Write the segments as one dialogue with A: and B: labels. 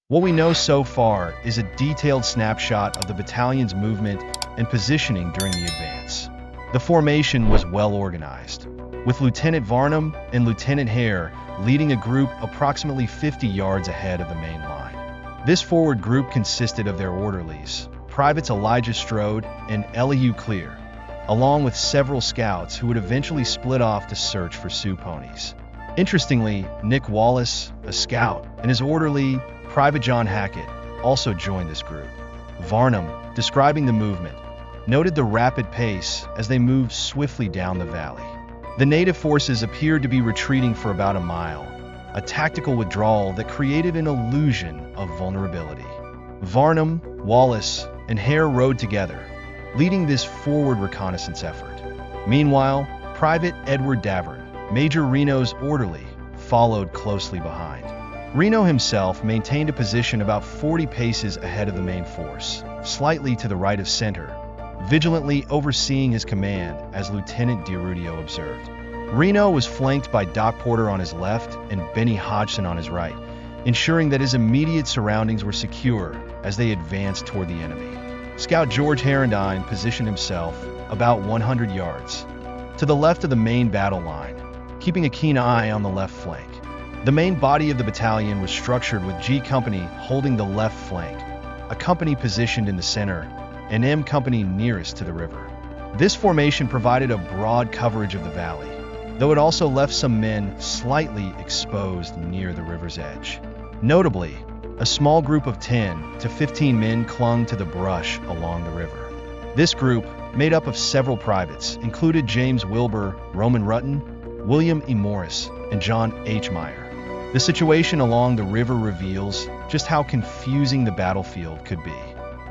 A: What we know so far is a detailed snapshot of the battalion's movement and positioning during the advance. The formation was well organized, with Lieutenant Varnum and Lieutenant Hare leading a group approximately 50 yards ahead of the main line. This forward group consisted of their orderlies, Privates Elijah Strode and Elihu Clear, along with several scouts who would eventually split off to search for Sioux ponies. Interestingly, Nick Wallace, a scout, and his orderly, Private John Hackett, also joined this group. Varnum, describing the movement, noted the rapid pace as they moved swiftly down the valley. The native forces appeared to be retreating for about a mile, a tactical withdrawal that created an illusion of vulnerability. Varnum, Wallace, and Hare rode together, leading this forward reconnaissance effort. Meanwhile, Private Edward Davern, Major Reno's orderly, followed closely behind. Reno himself maintained a position about 40 paces ahead of the main force, slightly to the right of center, vigilantly overseeing his command, as Lieutenant DiRudio observed. Reno was flanked by Doc Porter on his left and Benny Hodgson on his right, ensuring that his immediate surroundings were secure as they advanced toward the enemy. Scout George Herendine positioned himself about 100 yards to the left of the main battle line, keeping a keen eye on the left flank. The main body of the battalion was structured with G Company holding the left flank, a company positioned in the center, and M Company nearest to the river. This formation provided a broad coverage of the valley, though it also left some men slightly exposed near the river's edge. Notably, a small group of 10 to 15 men clung to the brush along the river. This group, made up of several privates, included James Wilbur, Roman Rutten, William E. Morris, and John H. Meyer. The situation along the river reveals just how confusing the battlefield could be.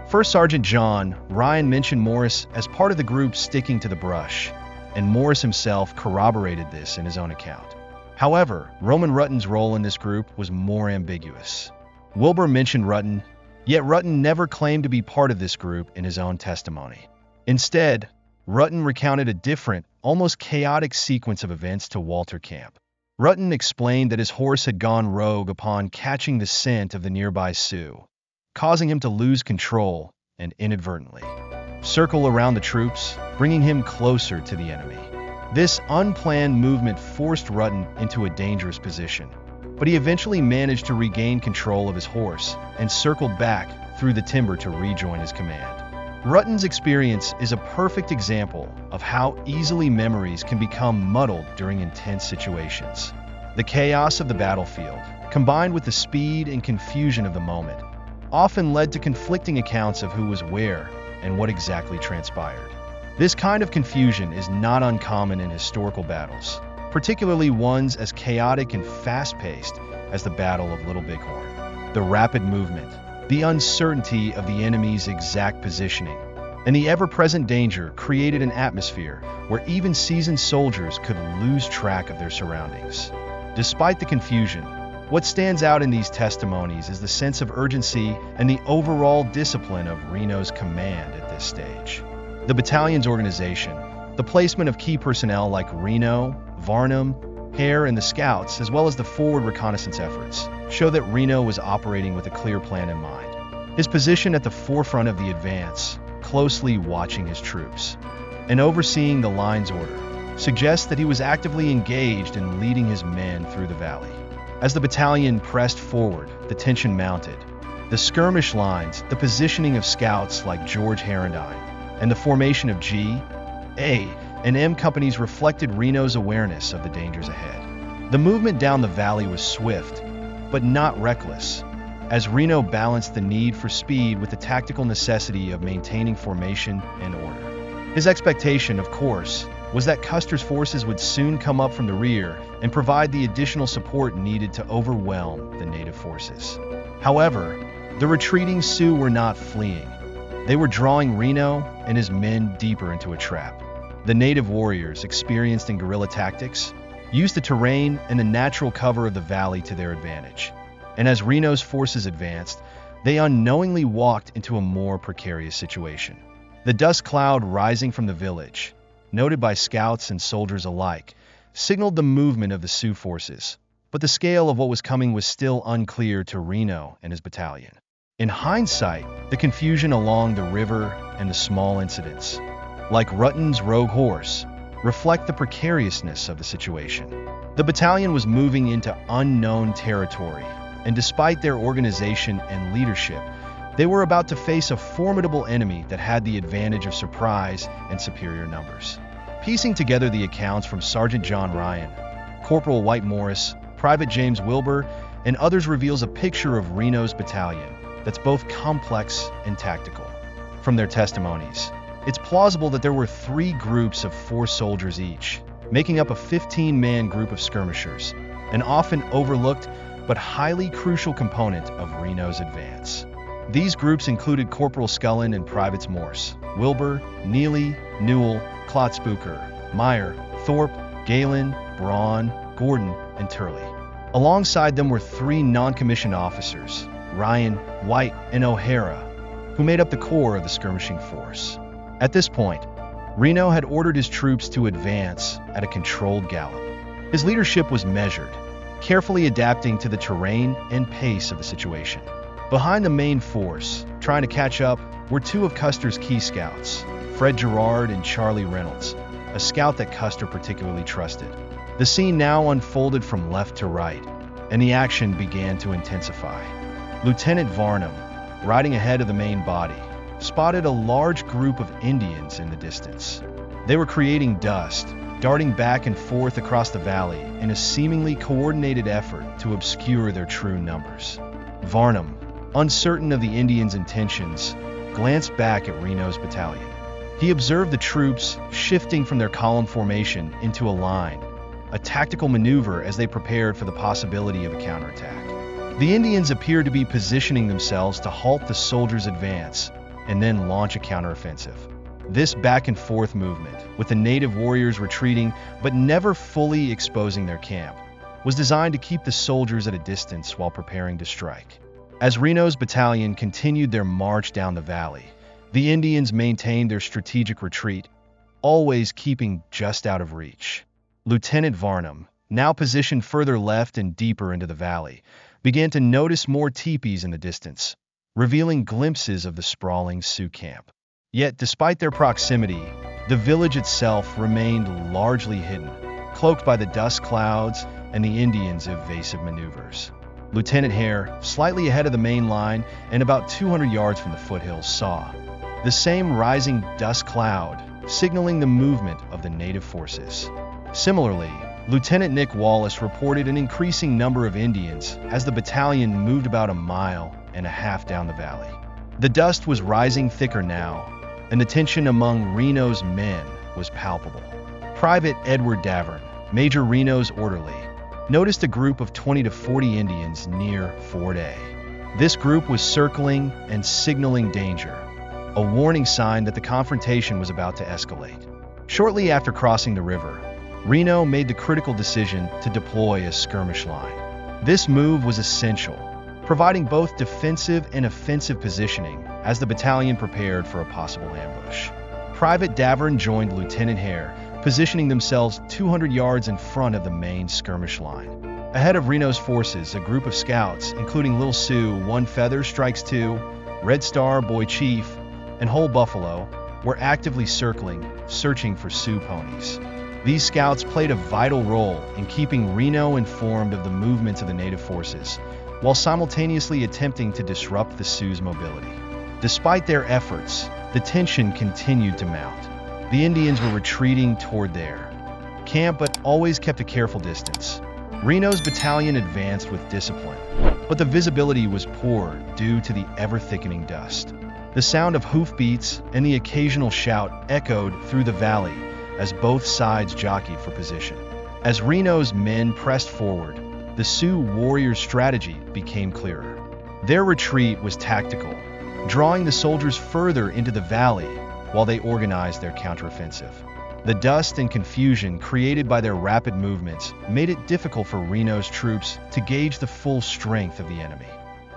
A: First Sergeant John Ryan mentioned Morris as part of the group sticking to the brush, and Morris himself corroborated this in his own account. However, Roman Rutten's role in this group was more ambiguous. Wilbur mentioned Rutten, yet Rutten never claimed to be part of this group in his own testimony. Instead, Rutten recounted a different, almost chaotic sequence of events to Walter Camp. Rutten explained that his horse had gone rogue upon catching the scent of the nearby Sioux, causing him to lose control and inadvertently circle around the troops, bringing him closer to the enemy. This unplanned movement forced Rutten into a dangerous position, but he eventually managed to regain control of his horse and circled back through the timber to rejoin his command. Rutten's experience is a perfect example of how easily memories can become muddled during intense situations. The chaos of the battlefield, combined with the speed and confusion of the moment, often led to conflicting accounts of who was where and what exactly transpired. This kind of confusion is not uncommon in historical battles, particularly ones as chaotic and fast-paced as the Battle of Little Bighorn. The rapid movement, the uncertainty of the enemy's exact positioning, and the ever-present danger created an atmosphere where even seasoned soldiers could lose track of their surroundings. Despite the confusion, what stands out in these testimonies is the sense of urgency and the overall discipline of Reno's command at this stage. The battalion's organization, the placement of key personnel like Reno, Varnum, Hare, and the scouts, as well as the forward reconnaissance efforts, show that Reno was operating with a clear plan in mind. His position at the forefront of the advance, closely watching his troops, and overseeing the line's order, suggests that he was actively engaged in leading his men through the valley. As the battalion pressed forward, the tension mounted. The skirmish lines, the positioning of scouts like George Herendine, and the formation of G, A, and M companies reflected Reno's awareness of the dangers ahead. The movement down the valley was swift, but not reckless, as Reno balanced the need for speed with the tactical necessity of maintaining formation and order. His expectation, of course, was that Custer's forces would soon come up from the rear and provide the additional support needed to overwhelm the native forces. However, the retreating Sioux were not fleeing. They were drawing Reno and his men deeper into a trap. The native warriors, experienced in guerrilla tactics, used the terrain and the natural cover of the valley to their advantage. And as Reno's forces advanced, they unknowingly walked into a more precarious situation. The dust cloud rising from the village, noted by scouts and soldiers alike, signaled the movement of the Sioux forces, but the scale of what was coming was still unclear to Reno and his battalion. In hindsight, the confusion along the river and the small incidents, like Rutten's rogue horse, reflect the precariousness of the situation. The battalion was moving into unknown territory, and despite their organization and leadership, they were about to face a formidable enemy that had the advantage of surprise and superior numbers. Piecing together the accounts from Sergeant John Ryan, Corporal White Morris, Private James Wilbur, and others reveals a picture of Reno's battalion that's both complex and tactical. From their testimonies, it's plausible that there were 3 groups of 4 soldiers each, making up a 15-man group of skirmishers, an often overlooked but highly crucial component of Reno's advance. These groups included Corporal Scullin and Privates Morse, Wilbur, Neely, Newell, Klotzbucher, Meyer, Thorpe, Galen, Braun, Gordon, and Turley. Alongside them were 3 non-commissioned officers, Ryan, White, and O'Hara, who made up the core of the skirmishing force. At this point, Reno had ordered his troops to advance at a controlled gallop. His leadership was measured, carefully adapting to the terrain and pace of the situation. Behind the main force, trying to catch up, were 2 of Custer's key scouts, Fred Gerard and Charlie Reynolds, a scout that Custer particularly trusted. The scene now unfolded from left to right, and the action began to intensify. Lieutenant Varnum, riding ahead of the main body, spotted a large group of Indians in the distance. They were creating dust, darting back and forth across the valley in a seemingly coordinated effort to obscure their true numbers. Varnum, uncertain of the Indians' intentions, glanced back at Reno's battalion. He observed the troops shifting from their column formation into a line, a tactical maneuver as they prepared for the possibility of a counterattack. The Indians appeared to be positioning themselves to halt the soldiers' advance and then launch a counteroffensive. This back-and-forth movement, with the native warriors retreating but never fully exposing their camp, was designed to keep the soldiers at a distance while preparing to strike. As Reno's battalion continued their march down the valley, the Indians maintained their strategic retreat, always keeping just out of reach. Lieutenant Varnum, now positioned further left and deeper into the valley, began to notice more teepees in the distance, revealing glimpses of the sprawling Sioux camp. Yet, despite their proximity, the village itself remained largely hidden, cloaked by the dust clouds and the Indians' evasive maneuvers. Lieutenant Hare, slightly ahead of the main line and about 200 yards from the foothills, saw the same rising dust cloud, signaling the movement of the native forces. Similarly, Lieutenant Nick Wallace reported an increasing number of Indians as the battalion moved about 1.5 miles down the valley. The dust was rising thicker now, and the tension among Reno's men was palpable. Private Edward Davern, Major Reno's orderly, noticed a group of 20 to 40 Indians near Fort A. This group was circling and signaling danger, a warning sign that the confrontation was about to escalate. Shortly after crossing the river, Reno made the critical decision to deploy a skirmish line. This move was essential, providing both defensive and offensive positioning as the battalion prepared for a possible ambush. Private Davern joined Lieutenant Hare, positioning themselves 200 yards in front of the main skirmish line. Ahead of Reno's forces, a group of scouts, including Little Sioux, One Feather Strikes Two, Red Star, Boy Chief, and Whole Buffalo, were actively circling, searching for Sioux ponies. These scouts played a vital role in keeping Reno informed of the movements of the native forces, while simultaneously attempting to disrupt the Sioux's mobility. Despite their efforts, the tension continued to mount. The Indians were retreating toward their camp but always kept a careful distance. Reno's battalion advanced with discipline, but the visibility was poor due to the ever-thickening dust. The sound of hoofbeats and the occasional shout echoed through the valley as both sides jockeyed for position. As Reno's men pressed forward, the Sioux warriors' strategy became clearer. Their retreat was tactical, drawing the soldiers further into the valley while they organized their counteroffensive. The dust and confusion created by their rapid movements made it difficult for Reno's troops to gauge the full strength of the enemy.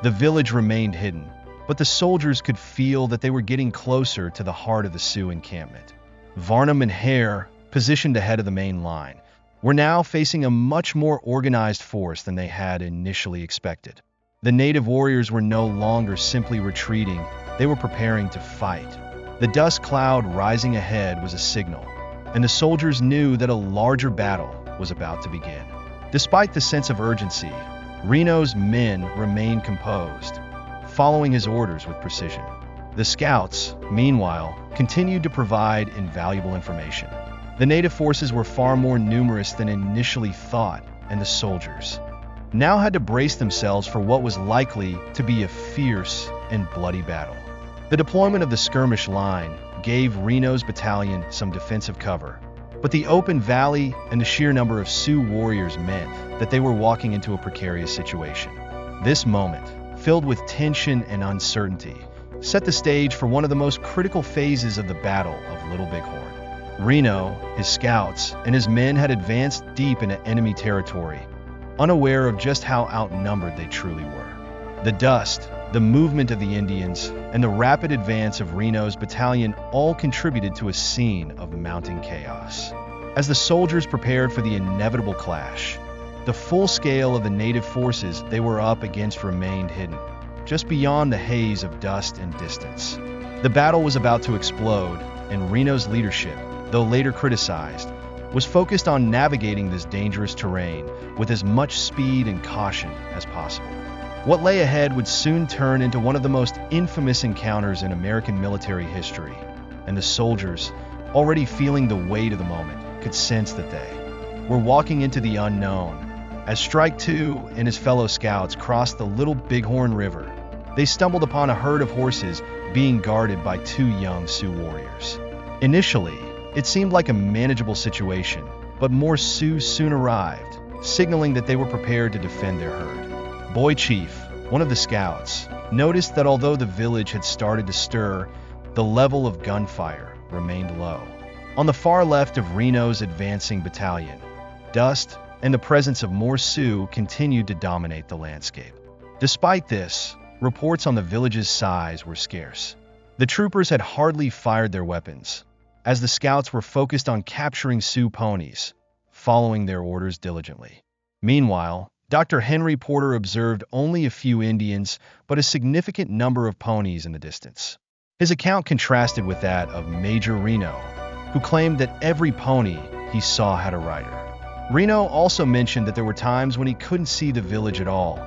A: The village remained hidden, but the soldiers could feel that they were getting closer to the heart of the Sioux encampment. Varnum and Hare, positioned ahead of the main line, were now facing a much more organized force than they had initially expected. The native warriors were no longer simply retreating, they were preparing to fight. The dust cloud rising ahead was a signal, and the soldiers knew that a larger battle was about to begin. Despite the sense of urgency, Reno's men remained composed, following his orders with precision. The scouts, meanwhile, continued to provide invaluable information. The native forces were far more numerous than initially thought, and the soldiers now had to brace themselves for what was likely to be a fierce and bloody battle. The deployment of the skirmish line gave Reno's battalion some defensive cover, but the open valley and the sheer number of Sioux warriors meant that they were walking into a precarious situation. This moment, filled with tension and uncertainty, set the stage for one of the most critical phases of the Battle of Little Bighorn. Reno, his scouts, and his men had advanced deep into enemy territory, unaware of just how outnumbered they truly were. The dust, the movement of the Indians, and the rapid advance of Reno's battalion all contributed to a scene of mounting chaos. As the soldiers prepared for the inevitable clash, the full scale of the native forces they were up against remained hidden, just beyond the haze of dust and distance. The battle was about to explode, and Reno's leadership, though later criticized, was focused on navigating this dangerous terrain with as much speed and caution as possible. What lay ahead would soon turn into one of the most infamous encounters in American military history, and the soldiers, already feeling the weight of the moment, could sense that they were walking into the unknown. As Strike Two and his fellow scouts crossed the Little Bighorn River, they stumbled upon a herd of horses being guarded by two young Sioux warriors. Initially, it seemed like a manageable situation, but more Sioux soon arrived, signaling that they were prepared to defend their herd. Boy Chief, one of the scouts, noticed that although the village had started to stir, the level of gunfire remained low. On the far left of Reno's advancing battalion, dust and the presence of more Sioux continued to dominate the landscape. Despite this, reports on the village's size were scarce. The troopers had hardly fired their weapons, as the scouts were focused on capturing Sioux ponies, following their orders diligently. Meanwhile, Dr. Henry Porter observed only a few Indians, but a significant number of ponies in the distance. His account contrasted with that of Major Reno, who claimed that every pony he saw had a rider. Reno also mentioned that there were times when he couldn't see the village at all,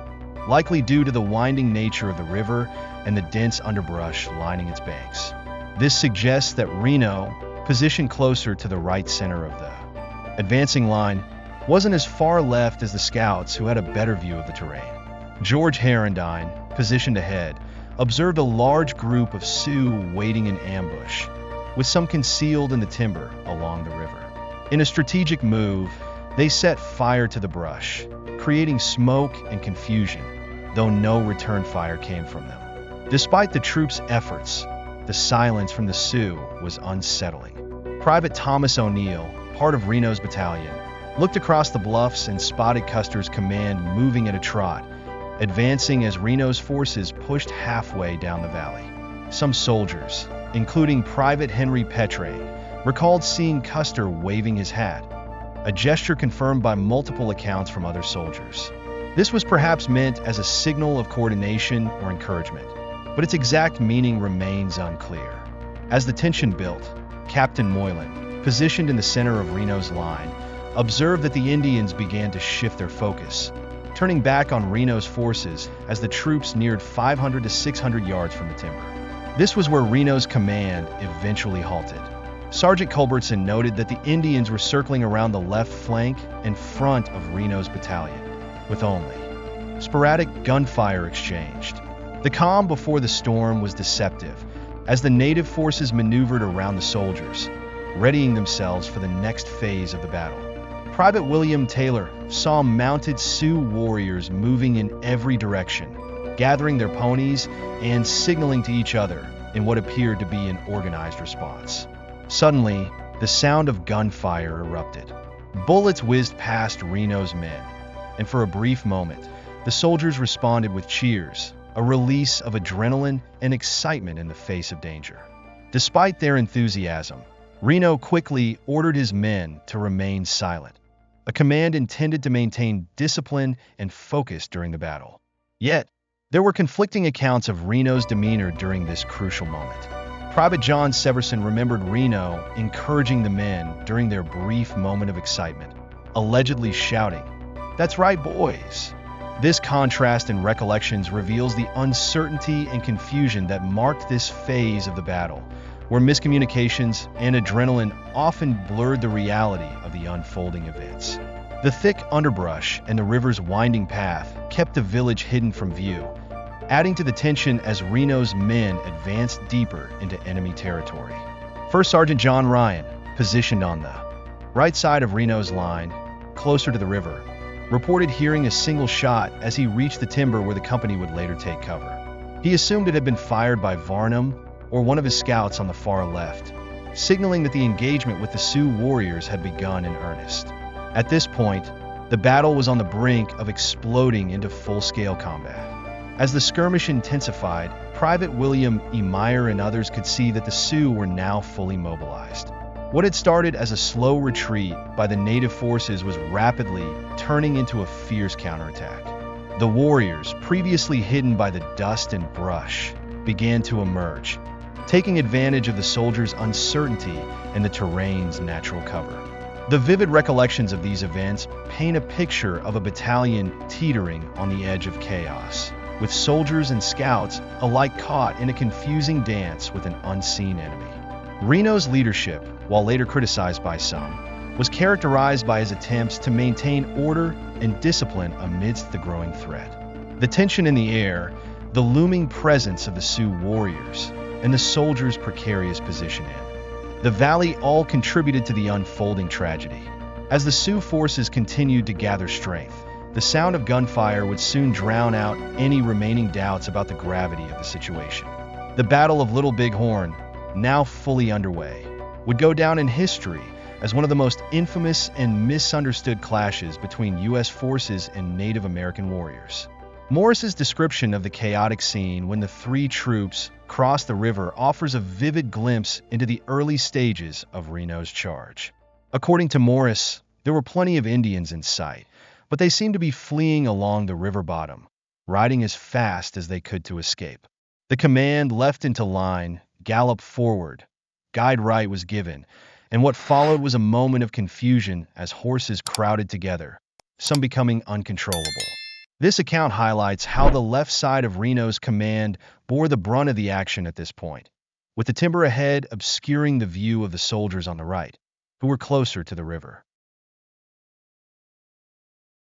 A: likely due to the winding nature of the river and the dense underbrush lining its banks. This suggests that Reno, positioned closer to the right center of the advancing line, wasn't as far left as the scouts who had a better view of the terrain. George Herendine, positioned ahead, observed a large group of Sioux waiting in ambush, with some concealed in the timber along the river. In a strategic move, they set fire to the brush, creating smoke and confusion, though no return fire came from them. Despite the troops' efforts, the silence from the Sioux was unsettling. Private Thomas O'Neill, part of Reno's battalion, looked across the bluffs and spotted Custer's command moving at a trot, advancing as Reno's forces pushed halfway down the valley. Some soldiers, including Private Henry Petre, recalled seeing Custer waving his hat, a gesture confirmed by multiple accounts from other soldiers. This was perhaps meant as a signal of coordination or encouragement, but its exact meaning remains unclear. As the tension built, Captain Moylan, positioned in the center of Reno's line, observed that the Indians began to shift their focus, turning back on Reno's forces as the troops neared 500 to 600 yards from the timber. This was where Reno's command eventually halted. Sergeant Culbertson noted that the Indians were circling around the left flank and front of Reno's battalion, with only sporadic gunfire exchanged. The calm before the storm was deceptive, as the native forces maneuvered around the soldiers, readying themselves for the next phase of the battle. Private William Taylor saw mounted Sioux warriors moving in every direction, gathering their ponies and signaling to each other in what appeared to be an organized response. Suddenly, the sound of gunfire erupted. Bullets whizzed past Reno's men, and for a brief moment, the soldiers responded with cheers, a release of adrenaline and excitement in the face of danger. Despite their enthusiasm, Reno quickly ordered his men to remain silent, a command intended to maintain discipline and focus during the battle. Yet, there were conflicting accounts of Reno's demeanor during this crucial moment. Private John Severson remembered Reno encouraging the men during their brief moment of excitement, allegedly shouting, "That's right, boys." This contrast in recollections reveals the uncertainty and confusion that marked this phase of the battle, where miscommunications and adrenaline often blurred the reality of the unfolding events. The thick underbrush and the river's winding path kept the village hidden from view, adding to the tension as Reno's men advanced deeper into enemy territory. First Sergeant John Ryan, positioned on the right side of Reno's line, closer to the river, reported hearing a single shot as he reached the timber where the company would later take cover. He assumed it had been fired by Varnum or one of his scouts on the far left, signaling that the engagement with the Sioux warriors had begun in earnest. At this point, the battle was on the brink of exploding into full-scale combat. As the skirmish intensified, Private William E. Meyer and others could see that the Sioux were now fully mobilized. What had started as a slow retreat by the native forces was rapidly turning into a fierce counterattack. The warriors, previously hidden by the dust and brush, began to emerge, taking advantage of the soldiers' uncertainty and the terrain's natural cover. The vivid recollections of these events paint a picture of a battalion teetering on the edge of chaos, with soldiers and scouts alike caught in a confusing dance with an unseen enemy. Reno's leadership, while later criticized by some, was characterized by his attempts to maintain order and discipline amidst the growing threat. The tension in the air, the looming presence of the Sioux warriors, and the soldiers' precarious position in the valley all contributed to the unfolding tragedy. As the Sioux forces continued to gather strength, the sound of gunfire would soon drown out any remaining doubts about the gravity of the situation. The Battle of Little Bighorn, now fully underway, would go down in history as one of the most infamous and misunderstood clashes between U.S. forces and Native American warriors. Morris's description of the chaotic scene when the three troops crossed the river offers a vivid glimpse into the early stages of Reno's charge. According to Morris, there were plenty of Indians in sight, but they seemed to be fleeing along the river bottom, riding as fast as they could to escape. The command left into line, gallop forward, guide right was given, and what followed was a moment of confusion as horses crowded together, some becoming uncontrollable. This account highlights how the left side of Reno's command bore the brunt of the action at this point, with the timber ahead obscuring the view of the soldiers on the right, who were closer to the river.